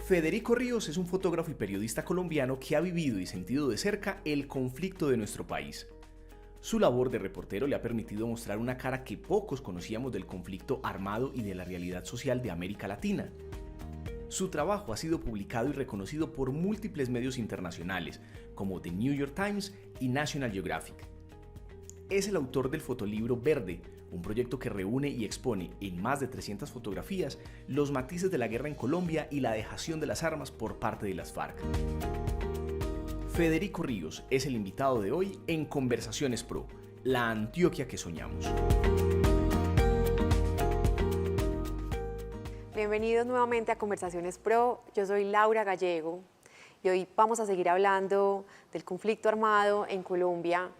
Federico Ríos es un fotógrafo y periodista colombiano que ha vivido y sentido de cerca el conflicto de nuestro país. Su labor de reportero le ha permitido mostrar una cara que pocos conocíamos del conflicto armado y de la realidad social de América Latina. Su trabajo ha sido publicado y reconocido por múltiples medios internacionales, como The New York Times y National Geographic. Es el autor del fotolibro Verde, un proyecto que reúne y expone en más de 300 fotografías los matices de la guerra en Colombia y la dejación de las armas por parte de las FARC. Federico Ríos es el invitado de hoy en Conversaciones Pro, la Antioquia que soñamos. Bienvenidos nuevamente a Conversaciones Pro, yo soy Laura Gallego y hoy vamos a seguir hablando del conflicto armado en Colombia.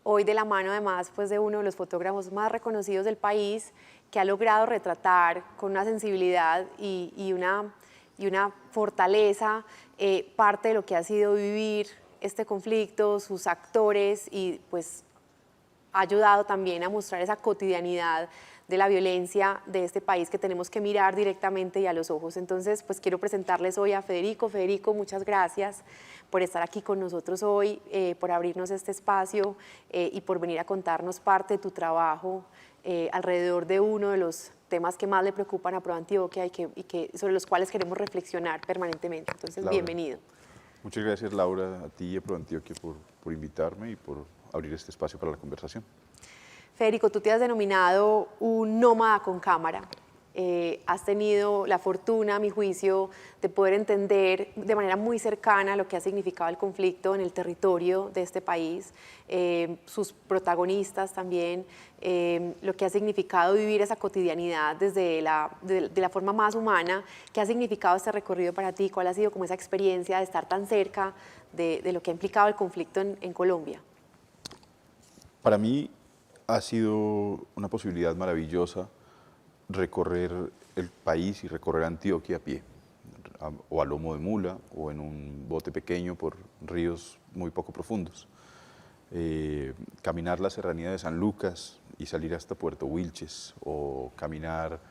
Hoy de la mano además de uno de los fotógrafos más reconocidos del país que ha logrado retratar con una sensibilidad y una fortaleza parte de lo que ha sido vivir este conflicto, sus actores y pues ha ayudado también a mostrar esa cotidianidad de la violencia de este país que tenemos que mirar directamente y a los ojos. Entonces, pues quiero presentarles hoy a Federico. Federico, muchas gracias por estar aquí con nosotros hoy, por abrirnos este espacio y por venir a contarnos parte de tu trabajo alrededor de uno de los temas que más le preocupan a ProAntioquia y sobre los cuales queremos reflexionar permanentemente. Entonces, Laura, bienvenido. Muchas gracias, Laura, a ti y a ProAntioquia por invitarme y por abrir este espacio para la conversación. Federico, tú te has denominado un nómada con cámara. Has tenido la fortuna, a mi juicio, de poder entender de manera muy cercana lo que ha significado el conflicto en el territorio de este país, sus protagonistas también, lo que ha significado vivir esa cotidianidad desde de la forma más humana. ¿Qué ha significado este recorrido para ti? ¿Cuál ha sido como esa experiencia de estar tan cerca de lo que ha implicado el conflicto en Colombia? Para mí ha sido una posibilidad maravillosa recorrer el país y recorrer Antioquia a pie, o a lomo de mula, o en un bote pequeño por ríos muy poco profundos. Caminar la serranía de San Lucas y salir hasta Puerto Wilches, o caminar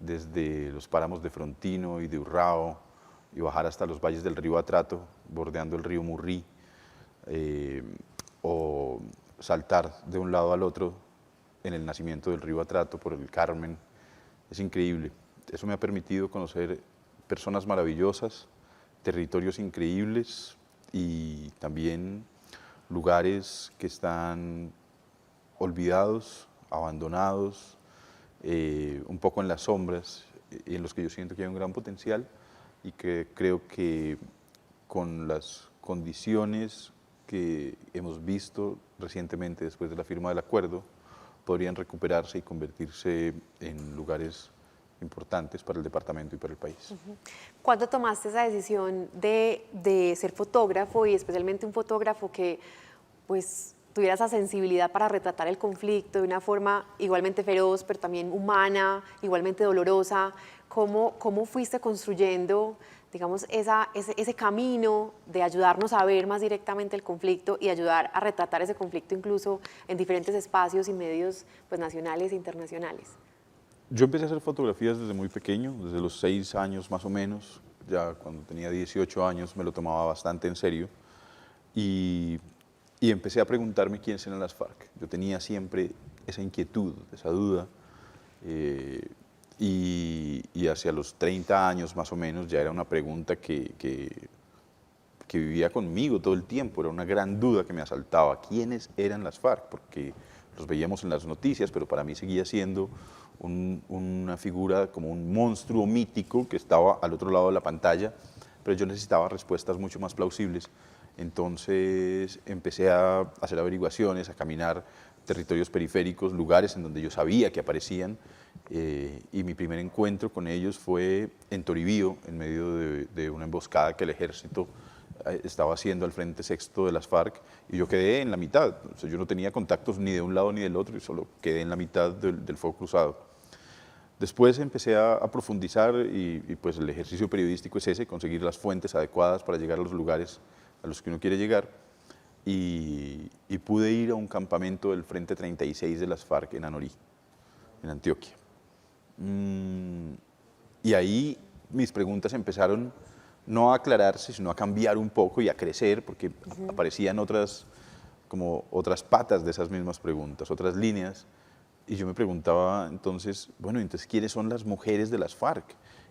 desde los páramos de Frontino y de Urrao y bajar hasta los valles del río Atrato, bordeando el río Murrí, o saltar de un lado al otro en el nacimiento del río Atrato por el Carmen. Es increíble. Eso me ha permitido conocer personas maravillosas, territorios increíbles y también lugares que están olvidados, abandonados, un poco en las sombras, y en los que yo siento que hay un gran potencial y que creo que con las condiciones que hemos visto recientemente después de la firma del acuerdo, podrían recuperarse y convertirse en lugares importantes para el departamento y para el país. ¿Cuándo tomaste esa decisión de ser fotógrafo y especialmente un fotógrafo que pues tuviera esa sensibilidad para retratar el conflicto de una forma igualmente feroz, pero también humana, igualmente dolorosa? ¿Cómo fuiste construyendo, digamos, ese camino de ayudarnos a ver más directamente el conflicto y ayudar a retratar ese conflicto incluso en diferentes espacios y medios pues, nacionales e internacionales? Yo empecé a hacer fotografías desde muy pequeño, desde los 6 años más o menos. Ya cuando tenía 18 años me lo tomaba bastante en serio y empecé a preguntarme quiénes eran las FARC. Yo tenía siempre esa inquietud, esa duda. Y hacia los 30 años más o menos ya era una pregunta que vivía conmigo todo el tiempo, era una gran duda que me asaltaba. ¿Quiénes eran las FARC? Porque los veíamos en las noticias, pero para mí seguía siendo una figura como un monstruo mítico que estaba al otro lado de la pantalla, pero yo necesitaba respuestas mucho más plausibles. Entonces empecé a hacer averiguaciones, a caminar territorios periféricos, lugares en donde yo sabía que aparecían, y mi primer encuentro con ellos fue en Toribío, en medio de una emboscada que el ejército estaba haciendo al frente sexto de las FARC, y yo quedé en la mitad. O sea, yo no tenía contactos ni de un lado ni del otro, y solo quedé en la mitad del fuego cruzado. Después empecé a profundizar y pues el ejercicio periodístico es ese, conseguir las fuentes adecuadas para llegar a los lugares a los que uno quiere llegar, y pude ir a un campamento del Frente 36 de las FARC en Anorí, en Antioquia. Y ahí mis preguntas empezaron no a aclararse, sino a cambiar un poco y a crecer, porque aparecían como otras patas de esas mismas preguntas, otras líneas. Y yo me preguntaba entonces, bueno, entonces, ¿quiénes son las mujeres de las FARC?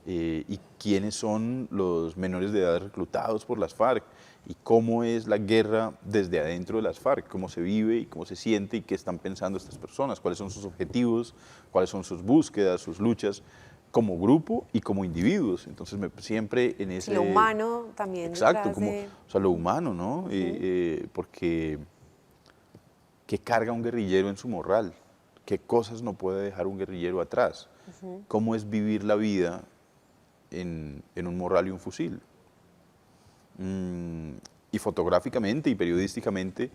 ¿Y quiénes son los menores de edad reclutados por las FARC? ¿Y cómo es la guerra desde adentro de las FARC? ¿Cómo se vive y cómo se siente y qué están pensando estas personas? ¿Cuáles son sus objetivos? ¿Cuáles son sus búsquedas, sus luchas como grupo y como individuos? Entonces siempre en ese... Lo humano también. Exacto, o sea, lo humano, ¿no? Porque ¿qué carga un guerrillero en su morral? ¿Qué cosas no puede dejar un guerrillero atrás? ¿Cómo es vivir la vida en un morral y un fusil? Y fotográficamente y periodísticamente,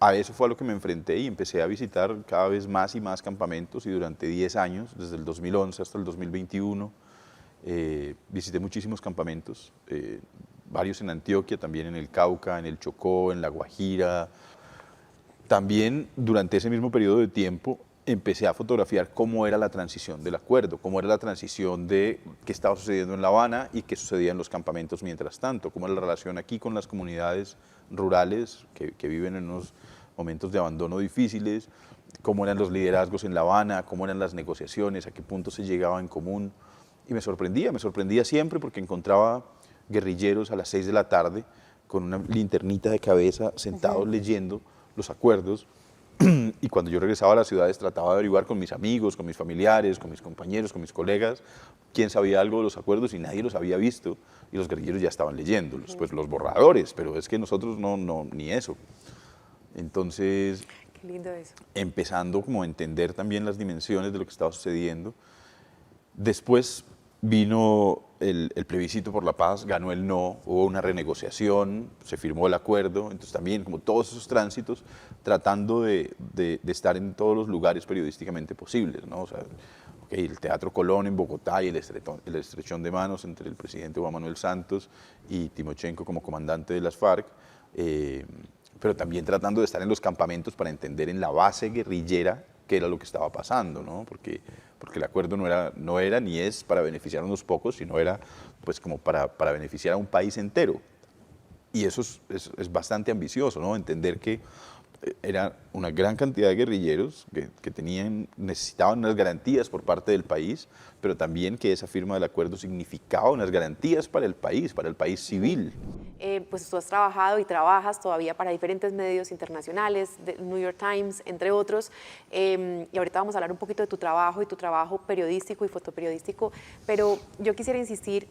a eso fue a lo que me enfrenté y empecé a visitar cada vez más y más campamentos, y durante 10 años, desde el 2011 hasta el 2021, visité muchísimos campamentos, varios en Antioquia, también en el Cauca, en el Chocó, en La Guajira. También durante ese mismo periodo de tiempo empecé a fotografiar cómo era la transición del acuerdo, cómo era la transición de qué estaba sucediendo en La Habana y qué sucedía en los campamentos mientras tanto, cómo era la relación aquí con las comunidades rurales que viven en unos momentos de abandono difíciles, cómo eran los liderazgos en La Habana, cómo eran las negociaciones, a qué punto se llegaba en común. Y me sorprendía siempre porque encontraba guerrilleros a las 6 de la tarde con una linternita de cabeza sentados leyendo los acuerdos. Y cuando yo regresaba a las ciudades trataba de averiguar con mis amigos, con mis familiares, con mis compañeros, con mis colegas, quién sabía algo de los acuerdos, y nadie los había visto, y los guerrilleros ya estaban leyéndolos, pues los borradores, pero es que nosotros no, ni eso. Entonces, qué lindo eso. Empezando como a entender también las dimensiones de lo que estaba sucediendo. Después vino el plebiscito por la paz, ganó el no, hubo una renegociación, se firmó el acuerdo, entonces también como todos esos tránsitos, tratando de estar en todos los lugares periodísticamente posibles, ¿no? O sea, el Teatro Colón en Bogotá y el estrechón de manos entre el presidente Juan Manuel Santos y Timochenko como comandante de las FARC, pero también tratando de estar en los campamentos para entender en la base guerrillera qué era lo que estaba pasando, ¿no? Porque el acuerdo no era ni es para beneficiar a unos pocos, sino era pues como para beneficiar a un país entero. Y eso es bastante ambicioso, ¿no? Entender que era una gran cantidad de guerrilleros que necesitaban unas garantías por parte del país, pero también que esa firma del acuerdo significaba unas garantías para el país civil. Pues tú has trabajado y trabajas todavía para diferentes medios internacionales, New York Times, entre otros, y ahorita vamos a hablar un poquito de tu trabajo y tu trabajo periodístico y fotoperiodístico, pero yo quisiera insistir,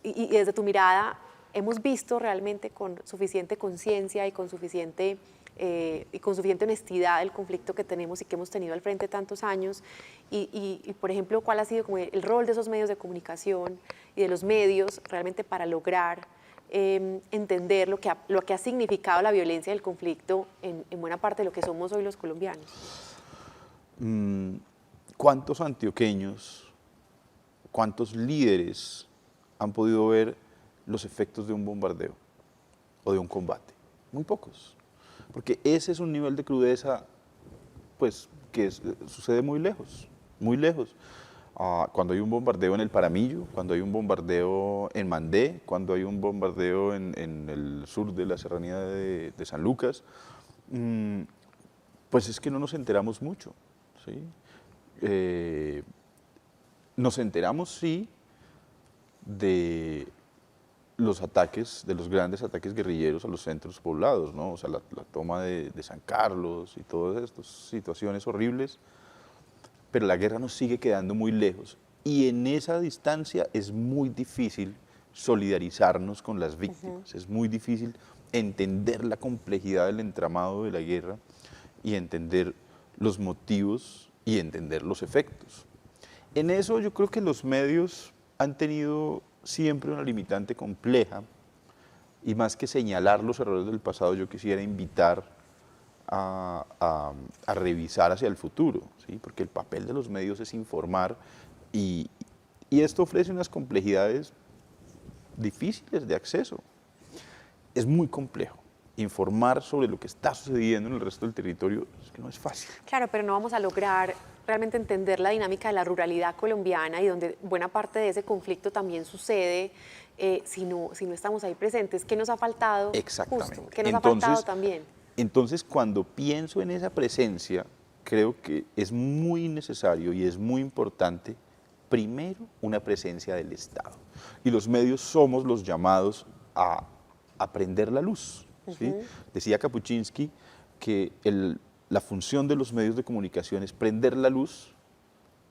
y desde tu mirada, hemos visto realmente con suficiente conciencia y con suficiente honestidad el conflicto que tenemos y que hemos tenido al frente tantos años, y por ejemplo, ¿cuál ha sido como el rol de esos medios de comunicación y de los medios realmente para lograr entender lo que ha significado la violencia del conflicto en buena parte de lo que somos hoy los colombianos? ¿Cuántos antioqueños, cuántos líderes han podido ver los efectos de un bombardeo o de un combate? Muy pocos, porque ese es un nivel de crudeza pues, que sucede muy lejos, muy lejos. Cuando hay un bombardeo en el Paramillo, cuando hay un bombardeo en Mandé, cuando hay un bombardeo en el sur de la serranía de San Lucas, pues es que no nos enteramos mucho, ¿sí? Nos enteramos, sí, de los ataques, de los grandes ataques guerrilleros a los centros poblados, ¿no? O sea, la toma de San Carlos y todas estas situaciones horribles, pero la guerra nos sigue quedando muy lejos, y en esa distancia es muy difícil solidarizarnos con las víctimas, es muy difícil entender la complejidad del entramado de la guerra y entender los motivos y entender los efectos. En eso yo creo que los medios han tenido siempre una limitante compleja, y más que señalar los errores del pasado, yo quisiera invitar a revisar hacia el futuro, ¿sí? Porque el papel de los medios es informar, y esto ofrece unas complejidades difíciles de acceso. Es muy complejo. Informar sobre lo que está sucediendo en el resto del territorio es que no es fácil. Claro, pero no vamos a lograr realmente entender la dinámica de la ruralidad colombiana y donde buena parte de ese conflicto también sucede si no estamos ahí presentes. ¿Qué nos ha faltado? Exactamente. Justo, ¿qué nos ha faltado también? Entonces, cuando pienso en esa presencia, creo que es muy necesario y es muy importante, primero, una presencia del Estado. Y los medios somos los llamados a prender la luz. ¿Sí? Decía Kapuczynski que la función de los medios de comunicación es prender la luz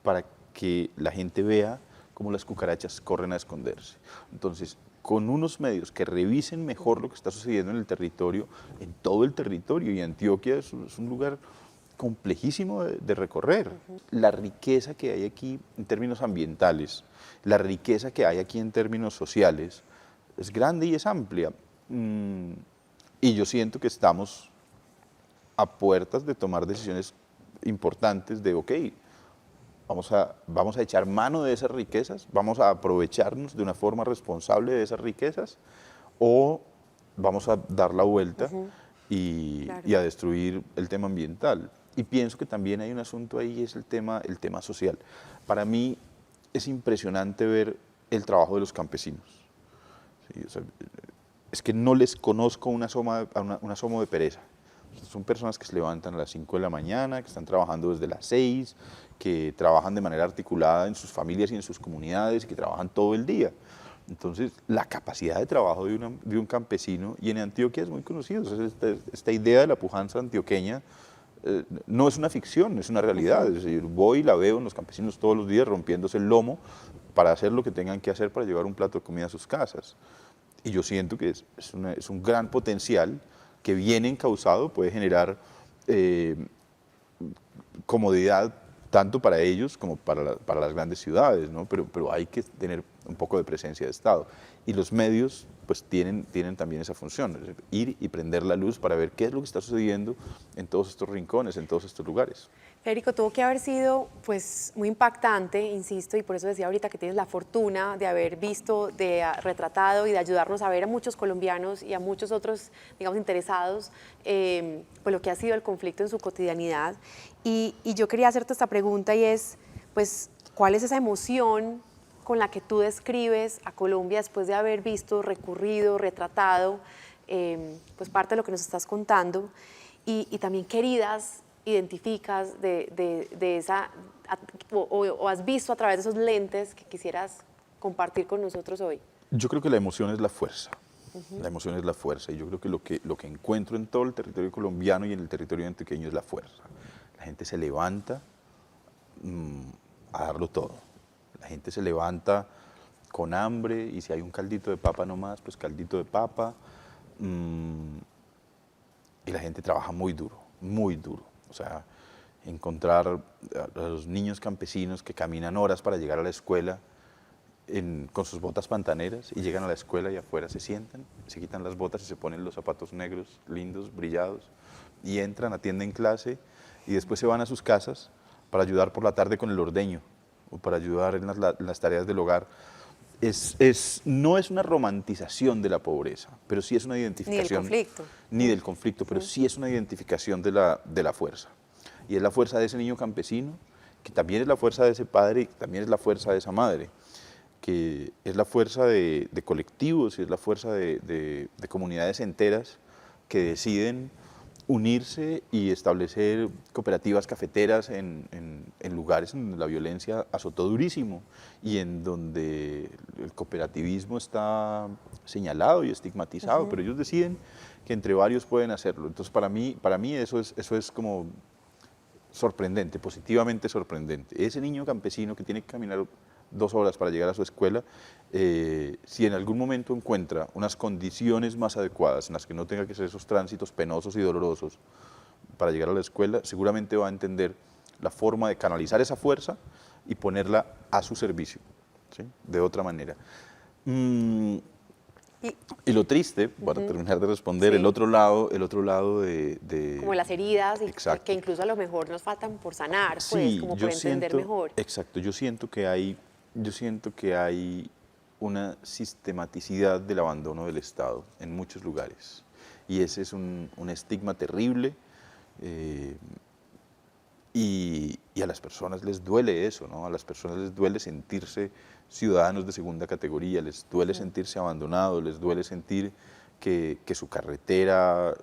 para que la gente vea cómo las cucarachas corren a esconderse. Entonces, con unos medios que revisen mejor lo que está sucediendo en todo el territorio, y Antioquia es un lugar complejísimo de recorrer. La riqueza que hay aquí en términos ambientales, la riqueza que hay aquí en términos sociales, es grande y es amplia. Y yo siento que estamos a puertas de tomar decisiones importantes de, ok, vamos a echar mano de esas riquezas, vamos a aprovecharnos de una forma responsable de esas riquezas, o vamos a dar la vuelta y a destruir el tema ambiental. Y pienso que también hay un asunto ahí, es el tema social. Para mí es impresionante ver el trabajo de los campesinos. ¿Sí? O sea, es que no les conozco un asomo de pereza. Son personas que se levantan a las 5 de la mañana, que están trabajando desde las 6, que trabajan de manera articulada en sus familias y en sus comunidades, y que trabajan todo el día. Entonces, la capacidad de trabajo de un campesino, y en Antioquia es muy conocido, esta idea de la pujanza antioqueña no es una ficción, es una realidad. Es decir, voy y la veo en los campesinos todos los días rompiéndose el lomo para hacer lo que tengan que hacer para llevar un plato de comida a sus casas. Y yo siento que es un gran potencial que bien encausado puede generar comodidad tanto para ellos como para las grandes ciudades, ¿no? Pero hay que tener un poco de presencia de Estado. Y los medios pues tienen también esa función, es decir, ir y prender la luz para ver qué es lo que está sucediendo en todos estos rincones, en todos estos lugares. Federico, tuvo que haber sido pues muy impactante, insisto, y por eso decía ahorita que tienes la fortuna de haber visto, retratado y de ayudarnos a ver a muchos colombianos y a muchos otros, digamos, interesados, pues lo que ha sido el conflicto en su cotidianidad. Y yo quería hacerte esta pregunta y es, pues, ¿cuál es esa emoción con la que tú describes a Colombia después de haber visto, recurrido, retratado, pues parte de lo que nos estás contando, y también qué heridas identificas de esa, o has visto a través de esos lentes que quisieras compartir con nosotros hoy? Yo creo que la emoción es la fuerza. La emoción es la fuerza, y yo creo que lo que encuentro en todo el territorio colombiano y en el territorio antioqueño es la fuerza. La gente se levanta a darlo todo. La gente se levanta con hambre, y si hay un caldito de papa nomás, pues caldito de papa. Y la gente trabaja muy duro, muy duro. O sea, encontrar a los niños campesinos que caminan horas para llegar a la escuela con sus botas pantaneras, y llegan a la escuela y afuera se sientan, se quitan las botas y se ponen los zapatos negros, lindos, brillados, y entran, atienden clase y después se van a sus casas para ayudar por la tarde con el ordeño o para ayudar en las tareas del hogar. No es una romantización de la pobreza, pero sí es una identificación. Ni del conflicto. Ni del conflicto, pero sí es una identificación de la fuerza. Y es la fuerza de ese niño campesino, que también es la fuerza de ese padre, y también es la fuerza de esa madre, que es la fuerza de colectivos, y es la fuerza de comunidades enteras que deciden unirse y establecer cooperativas cafeteras en lugares en donde la violencia azotó durísimo y en donde el cooperativismo está señalado y estigmatizado, pero ellos deciden que entre varios pueden hacerlo. Entonces para mí eso es como sorprendente, positivamente sorprendente. Ese niño campesino que tiene que caminar 2 horas para llegar a su escuela, si en algún momento encuentra unas condiciones más adecuadas en las que no tenga que hacer esos tránsitos penosos y dolorosos para llegar a la escuela, seguramente va a entender la forma de canalizar esa fuerza y ponerla a su servicio, ¿sí? De otra manera. Y lo triste, para terminar de responder, sí, el otro lado de como las heridas, y exacto, que incluso a lo mejor nos faltan por sanar, pues, sí, como por entender mejor. Exacto, yo siento que hay una sistematicidad del abandono del Estado en muchos lugares, y ese es un estigma terrible, y a las personas les duele eso, ¿no? A las personas les duele sentirse ciudadanos de segunda categoría, les duele sentirse abandonados, les duele sentir que su carretera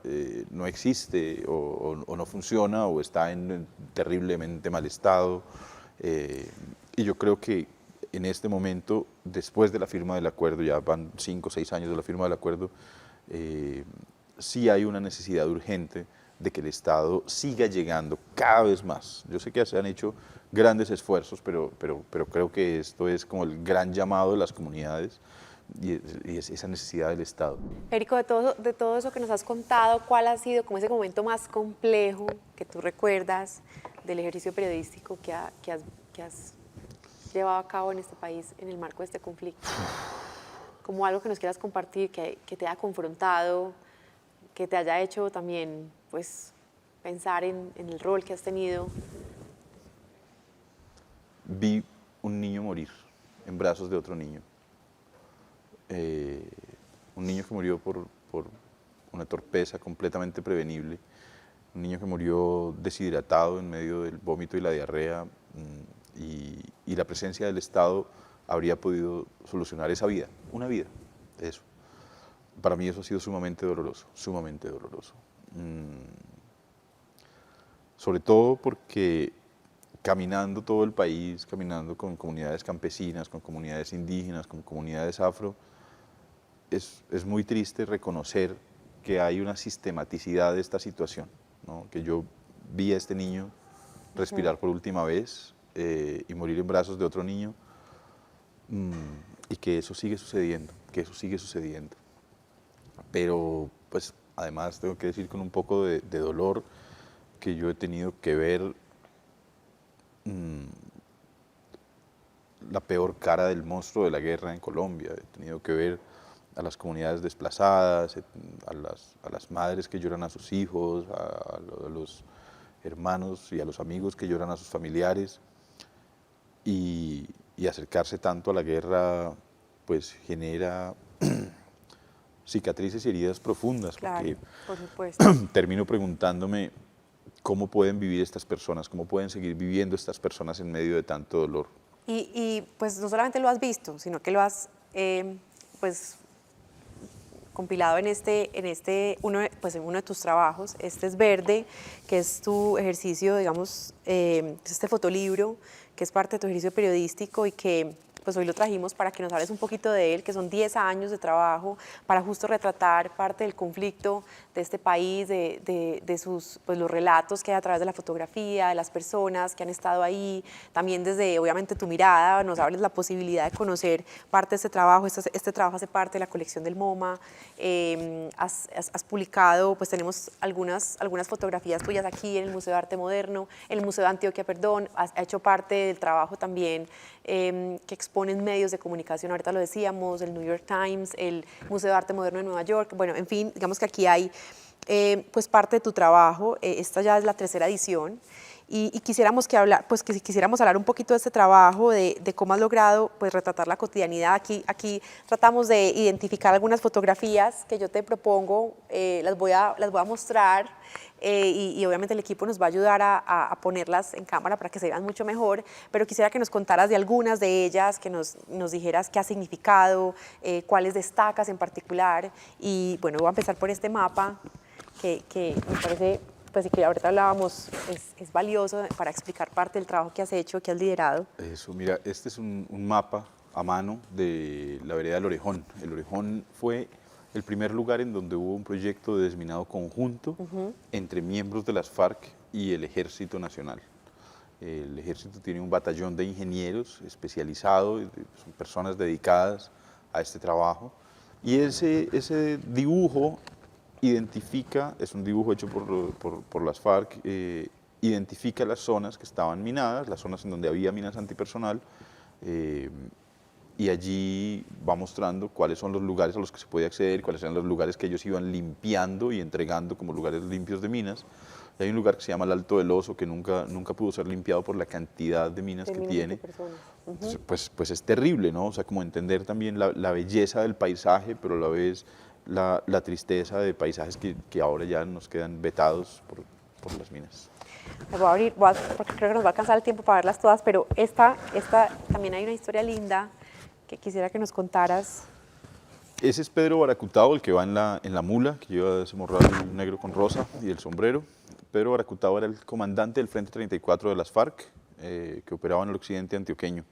no existe o no funciona o está en terriblemente mal estado. Y yo creo que en este momento, después de la firma del acuerdo, ya van 5 o 6 años de la firma del acuerdo, sí hay una necesidad urgente de que el Estado siga llegando cada vez más. Yo sé que se han hecho grandes esfuerzos, pero creo que esto es como el gran llamado de las comunidades y es esa necesidad del Estado. Érico, de todo eso que nos has contado, ¿cuál ha sido como ese momento más complejo que tú recuerdas del ejercicio periodístico que has llevado a cabo en este país en el marco de este conflicto? Como algo que nos quieras compartir, que te haya confrontado, que te haya hecho también pues, pensar en el rol que has tenido. Vi un niño morir en brazos de otro niño. Un niño que murió por una torpeza completamente prevenible, un niño que murió deshidratado en medio del vómito y la diarrea, y la presencia del Estado habría podido solucionar esa vida, una vida, eso. Para mí eso ha sido sumamente doloroso, sumamente doloroso. Sobre todo porque caminando todo el país, caminando con comunidades campesinas, con comunidades indígenas, con comunidades afro, es muy triste reconocer que hay una sistematicidad de esta situación, ¿no? Que yo vi a este niño respirar por última vez y morir en brazos de otro niño, y que eso sigue sucediendo, Pero, pues, además tengo que decir con un poco de dolor que yo he tenido que ver la peor cara del monstruo de la guerra en Colombia. He tenido que ver a las comunidades desplazadas, a las madres que lloran a sus hijos, a los hermanos y a los amigos que lloran a sus familiares. Y acercarse tanto a la guerra, pues genera cicatrices y heridas profundas. Claro, porque por supuesto. termino preguntándome cómo pueden vivir estas personas, cómo pueden seguir viviendo estas personas en medio de tanto dolor. Y pues no solamente lo has visto, sino que lo has pues compilado en uno de tus trabajos. Este es Verde, que es tu ejercicio, digamos, este fotolibro, que es parte de tu ejercicio periodístico y que pues hoy lo trajimos para que nos hables un poquito de él, que son 10 años de trabajo para justo retratar parte del conflicto de este país, de sus, pues, los relatos que hay a través de la fotografía, de las personas que han estado ahí, también desde, obviamente, tu mirada, nos hables la posibilidad de conocer parte de este trabajo. Este trabajo hace parte de la colección del MoMA. Has publicado, pues tenemos algunas fotografías tuyas aquí en el Museo de Arte Moderno, en el Museo de Antioquia, perdón. Has hecho parte del trabajo también que exponen medios de comunicación, ahorita lo decíamos, el New York Times, el Museo de Arte Moderno de Nueva York. Bueno, en fin, digamos que aquí hay pues parte de tu trabajo. Esta ya es la 3ª edición y quisiéramos quisiéramos hablar un poquito de este trabajo, de cómo has logrado pues retratar la cotidianidad. Aquí tratamos de identificar algunas fotografías que yo te propongo, las voy a mostrar. Y obviamente el equipo nos va a ayudar a ponerlas en cámara para que se vean mucho mejor, pero quisiera que nos contaras de algunas de ellas, que nos dijeras qué ha significado, cuáles destacas en particular. Y bueno, voy a empezar por este mapa que me parece, pues y que ahorita hablábamos, es valioso para explicar parte del trabajo que has hecho, que has liderado. Eso, mira, este es un mapa a mano de la vereda del Orejón. El Orejón fue el primer lugar en donde hubo un proyecto de desminado conjunto entre miembros de las FARC y el Ejército Nacional. El Ejército tiene un batallón de ingenieros especializado, son personas dedicadas a este trabajo, y ese dibujo identifica, es un dibujo hecho por las FARC, identifica las zonas que estaban minadas, las zonas en donde había minas antipersonal, y allí va mostrando cuáles son los lugares a los que se puede acceder, cuáles eran los lugares que ellos iban limpiando y entregando como lugares limpios de minas. Y hay un lugar que se llama el Alto del Oso, que nunca pudo ser limpiado por la cantidad de minas que tiene. Pues es terrible, ¿no? O sea, como entender también la belleza del paisaje, pero a la vez la tristeza de paisajes que ahora ya nos quedan vetados por las minas. Las voy a abrir, porque creo que nos va a alcanzar el tiempo para verlas todas, pero esta también hay una historia linda que quisiera que nos contaras. Ese es Pedro Baracutao, el que va en la mula, que lleva ese morral negro con rosa y el sombrero. Pedro Baracutao era el comandante del Frente 34 de las FARC, que operaba en el occidente antioqueño.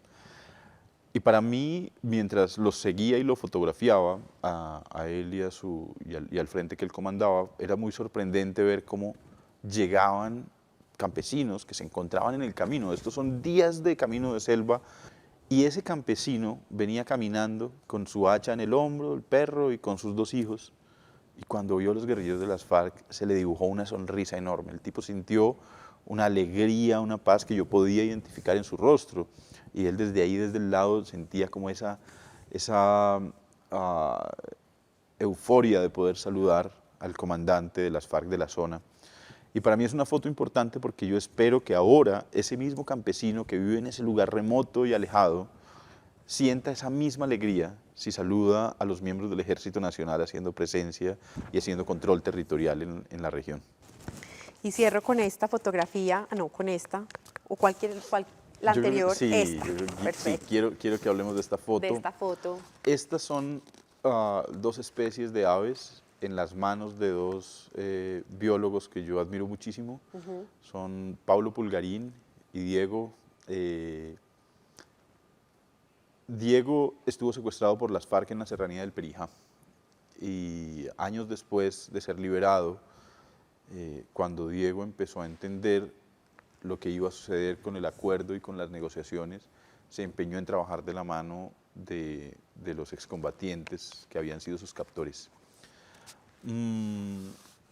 Y para mí, mientras los seguía y lo fotografiaba, a él y al frente que él comandaba, era muy sorprendente ver cómo llegaban campesinos que se encontraban en el camino. Estos son días de camino de selva, y ese campesino venía caminando con su hacha en el hombro, el perro, y con sus 2 hijos. Y cuando vio a los guerrilleros de las FARC, se le dibujó una sonrisa enorme. El tipo sintió una alegría, una paz que yo podía identificar en su rostro. Y él desde ahí, desde el lado, sentía como esa euforia de poder saludar al comandante de las FARC de la zona. Y para mí es una foto importante porque yo espero que ahora ese mismo campesino que vive en ese lugar remoto y alejado sienta esa misma alegría si saluda a los miembros del Ejército Nacional haciendo presencia y haciendo control territorial en la región. Y cierro con esta fotografía, no, con esta, o la anterior, sí, esta. Perfecto. Sí, quiero que hablemos de esta foto. De esta foto. Estas son 2 especies de aves en las manos de 2 biólogos que yo admiro muchísimo. Son Pablo Pulgarín y Diego. Diego estuvo secuestrado por las FARC en la serranía del Perijá, y años después de ser liberado, cuando Diego empezó a entender lo que iba a suceder con el acuerdo y con las negociaciones, se empeñó en trabajar de la mano de los excombatientes que habían sido sus captores.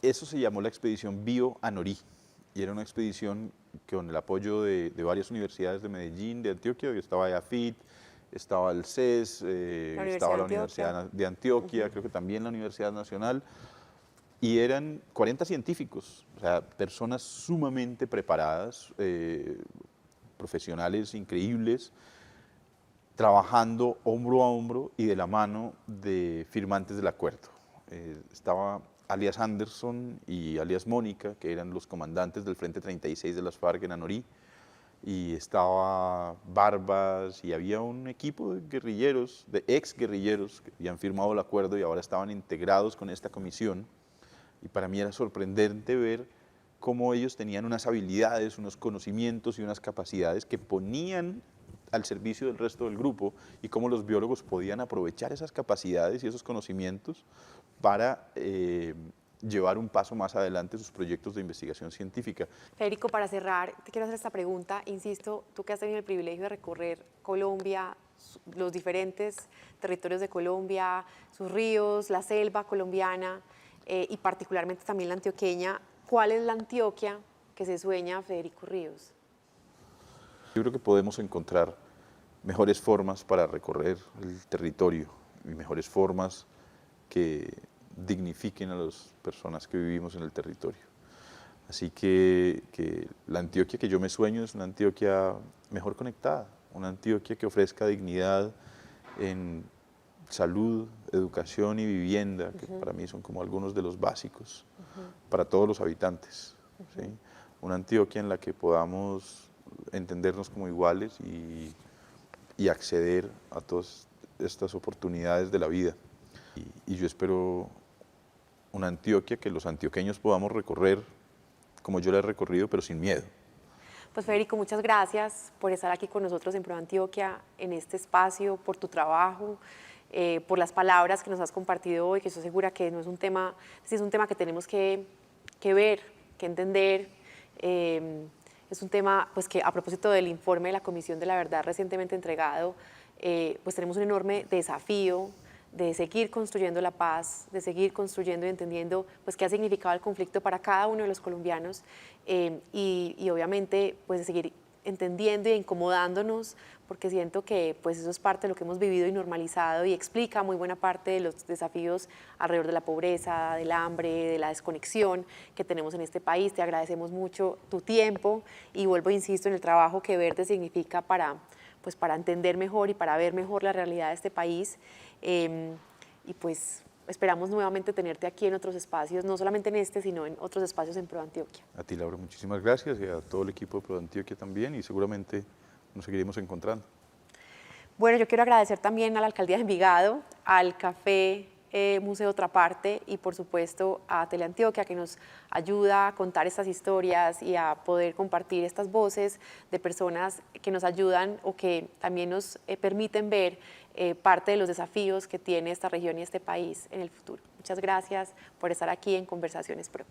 Eso se llamó la expedición Bio Anorí, y era una expedición con el apoyo de varias universidades de Medellín, de Antioquia. Estaba EAFIT, estaba el CES, estaba la Universidad de Antioquia, creo que también la Universidad Nacional, y eran 40 científicos, o sea, personas sumamente preparadas, profesionales increíbles, trabajando hombro a hombro y de la mano de firmantes del acuerdo. Estaba alias Anderson y alias Mónica, que eran los comandantes del Frente 36 de las FARC en Anorí, y estaba Barbas, y había un equipo de guerrilleros, de ex guerrilleros, que habían firmado el acuerdo y ahora estaban integrados con esta comisión. Y para mí era sorprendente ver cómo ellos tenían unas habilidades, unos conocimientos y unas capacidades que ponían al servicio del resto del grupo, y cómo los biólogos podían aprovechar esas capacidades y esos conocimientos para llevar un paso más adelante sus proyectos de investigación científica. Federico, para cerrar, te quiero hacer esta pregunta. Insisto, tú que has tenido el privilegio de recorrer Colombia, los diferentes territorios de Colombia, sus ríos, la selva colombiana, y particularmente también la antioqueña, ¿cuál es la Antioquia que se sueña Federico Ríos? Yo creo que podemos encontrar mejores formas para recorrer el territorio y mejores formas que dignifiquen a las personas que vivimos en el territorio. Así que la Antioquia que yo me sueño es una Antioquia mejor conectada, una Antioquia que ofrezca dignidad en salud, educación y vivienda, que para mí son como algunos de los básicos para todos los habitantes. ¿Sí? Una Antioquia en la que podamos entendernos como iguales y acceder a todas estas oportunidades de la vida. Y yo espero una Antioquia que los antioqueños podamos recorrer como yo la he recorrido, pero sin miedo. Pues Federico, muchas gracias por estar aquí con nosotros en Pro Antioquia, en este espacio, por tu trabajo, por las palabras que nos has compartido hoy, que estoy segura que no es un tema, sí es un tema que tenemos que ver, que entender. Es un tema pues, que a propósito del informe de la Comisión de la Verdad recientemente entregado, pues tenemos un enorme desafío de seguir construyendo la paz, de seguir construyendo y entendiendo pues, qué ha significado el conflicto para cada uno de los colombianos, y obviamente pues, de seguir entendiendo y incomodándonos, porque siento que pues, eso es parte de lo que hemos vivido y normalizado, y explica muy buena parte de los desafíos alrededor de la pobreza, del hambre, de la desconexión que tenemos en este país. Te agradecemos mucho tu tiempo y vuelvo, insisto, en el trabajo que Verde significa para entender mejor y para ver mejor la realidad de este país. Y pues esperamos nuevamente tenerte aquí en otros espacios, no solamente en este, sino en otros espacios en ProAntioquia. A ti, Laura, muchísimas gracias y a todo el equipo de ProAntioquia también y seguramente nos seguiremos encontrando. Bueno, yo quiero agradecer también a la Alcaldía de Envigado, al Café Museo Otra Parte y por supuesto a Teleantioquia que nos ayuda a contar estas historias y a poder compartir estas voces de personas que nos ayudan o que también nos permiten ver parte de los desafíos que tiene esta región y este país en el futuro. Muchas gracias por estar aquí en Conversaciones Pro.